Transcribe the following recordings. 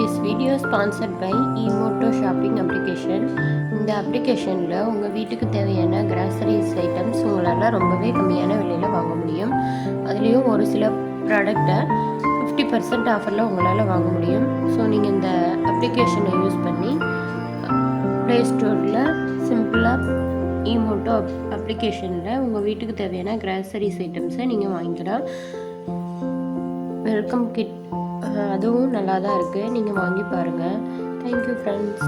This video is sponsored by eMoto shopping application. இந்த அப்ளிகேஷனில் உங்கள் வீட்டுக்கு தேவையான கிராசரிஸ் ஐட்டம்ஸ் உங்களால் ரொம்பவே கம்மியான விலையில் வாங்க முடியும். அதுலேயும் ஒரு சில ப்ராடக்டை 50% ஆஃபரில் உங்களால் வாங்க முடியும். ஸோ நீங்கள் இந்த அப்ளிகேஷனை யூஸ் பண்ணி ப்ளே ஸ்டோரில் சிம்பிளாக eMoto அப்ளிகேஷனில் உங்கள் வீட்டுக்கு தேவையான கிராசரிஸ் ஐட்டம்ஸை நீங்கள் வாங்கிக்கலாம். வெல்கம் கிட் அதுவும் நல்லா தான் இருக்குது, நீங்கள் வாங்கி பாருங்கள். Thank you friends.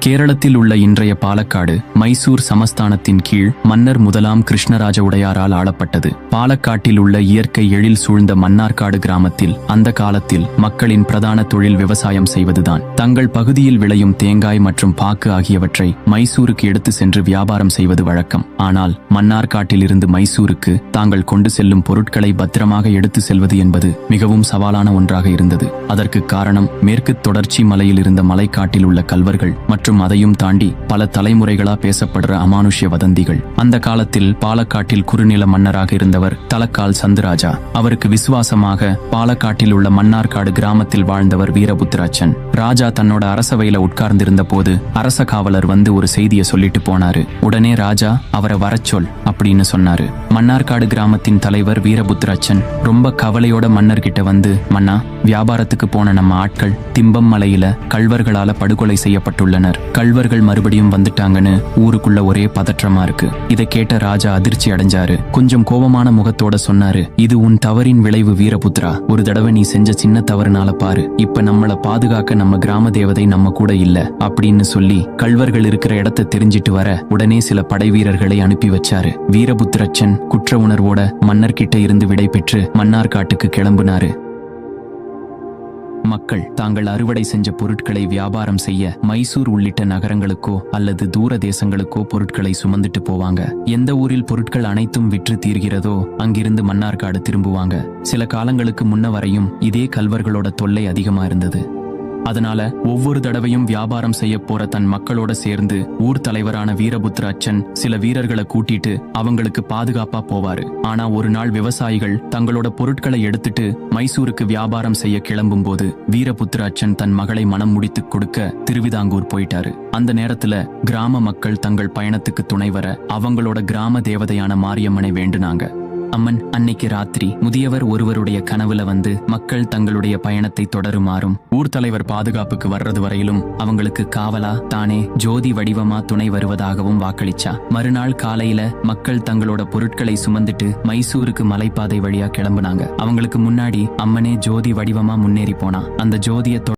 கேரளத்தில் உள்ள இன்றைய பாலக்காடு மைசூர் சமஸ்தானத்தின் கீழ் மன்னர் முதலாம் கிருஷ்ணராஜ உடையாரால் ஆளப்பட்டது. பாலக்காட்டில் உள்ள இயற்கை எழில் சூழ்ந்த மன்னார்காடு கிராமத்தில் அந்த காலத்தில் மக்களின் பிரதான தொழில் விவசாயம் செய்வதுதான். தங்கள் பகுதியில் விளையும் தேங்காய் மற்றும் பாக்கு ஆகியவற்றை மைசூருக்கு எடுத்து சென்று வியாபாரம் செய்வது வழக்கம். ஆனால் மன்னார்காட்டில் இருந்து மைசூருக்கு தாங்கள் கொண்டு செல்லும் பொருட்களை பத்திரமாக எடுத்து செல்வது என்பது மிகவும் சவாலான ஒன்றாக இருந்தது. அதற்கு காரணம் மேற்கு தொடர்ச்சி மலையில் இருந்த மலைக்காட்டில் உள்ள கல்வர்கள் மற்றும் அதையும் தாண்டி பல தலைமுறைகளா பேசப்படுற அமானுஷ்ய வதந்திகள். அந்த காலத்தில் பாலக்காட்டில் குறுநில மன்னராக இருந்தவர் தலக்கால் சந்துராஜா. அவருக்கு விசுவாசமாக பாலக்காட்டில் உள்ள மன்னார்காடு கிராமத்தில் வாழ்ந்தவர் வீரபுத்திராச்சன். ராஜா தன்னோட அரசவையில உட்கார்ந்திருந்த போது அரச காவலர் வந்து ஒரு செய்தியை சொல்லிட்டு போனாரு. உடனே ராஜா அவரை வரச்சொல் அப்படின்னு சொன்னாரு. மன்னார்காடு கிராமத்தின் தலைவர் வீரபுத்திராச்சன் ரொம்ப கவலையோட மன்னர்கிட்ட வந்து, மன்னா, வியாபாரத்துக்கு போன நம்ம ஆட்கள் திம்பம் மலையில கள்வர்களால படுகொலை செய்யப்பட்டுள்ளனர். கள்வர்கள் மறுபடியும் வந்துட்டாங்கன்னு ஊருக்குள்ள ஒரே பதற்றமா இருக்கு. இதை கேட்ட ராஜா அதிர்ச்சி அடைஞ்சாரு. கொஞ்சம் கோபமான முகத்தோட சொன்னாரு, இது உன் தவறின் விளைவு வீரபுத்ரா. ஒரு தடவை நீ செஞ்ச சின்ன தவறுனால பாரு, இப்ப நம்மள பாதுகாக்க நம்ம கிராம தேவதை நம்ம கூட இல்ல அப்படின்னு சொல்லி கள்வர்கள் இருக்கிற இடத்தை தெரிஞ்சிட்டு வர உடனே சில படை வீரர்களை அனுப்பி வச்சாரு. வீரபுத்திரச்சன் குற்ற உணர்வோட மன்னர்கிட்ட இருந்து விடை பெற்று மன்னார்காட்டுக்கு கிளம்பினாரு. மக்கள் தாங்கள் அறுவடை செஞ்ச பொருட்களை வியாபாரம் செய்ய மைசூர் உள்ளிட்ட நகரங்களுக்கோ அல்லது தூர தேசங்களுக்கோ பொருட்களை சுமந்துட்டு போவாங்க. எந்த ஊரில் பொருட்கள் அனைத்தும் விற்று தீர்கிறதோ அங்கிருந்து மன்னார்காடு திரும்புவாங்க. சில காலங்களுக்கு முன்ன வரையும் இதே கல்வர்களோட தொல்லை அதிகமா இருந்தது. அதனால ஒவ்வொரு தடவையும் வியாபாரம் செய்ய போற தன் மக்களோட சேர்ந்து ஊர் தலைவரான வீரபுத்திராச்சன் சில வீரர்களை கூட்டிட்டு அவங்களுக்கு பாதுகாப்பா போவாரு. ஆனா ஒரு நாள் விவசாயிகள் தங்களோட பொருட்களை எடுத்துட்டு மைசூருக்கு வியாபாரம் செய்ய கிளம்பும் போது வீரபுத்திராச்சன் தன் மகளை மனம் முடித்து கொடுக்க திருவிதாங்கூர் போயிட்டாரு. அந்த நேரத்துல கிராம மக்கள் தங்கள் பயணத்துக்கு துணை வர அவங்களோட கிராம தேவதையான மாரியம்மனை வேண்டுனாங்க. அம்மன், அன்னைக்கு ராத்திரி முதியவர் ஒருவருடைய கனவுல வந்து மக்கள் தங்களுடைய பயணத்தை தொடருமாறும் ஊர் தலைவர் பாதுகாப்புக்கு வர்றது வரையிலும் அவங்களுக்கு காவலா தானே ஜோதி வடிவமா துணை வருவதாகவும் வாக்களிச்சா. மறுநாள் காலையில மக்கள் தங்களோட பொருட்களை சுமந்துட்டு மைசூருக்கு மலைப்பாதை வழியா கிளம்புனாங்க. அவங்களுக்கு முன்னாடி அம்மனே ஜோதி வடிவமா முன்னேறி போனா. அந்த ஜோதிய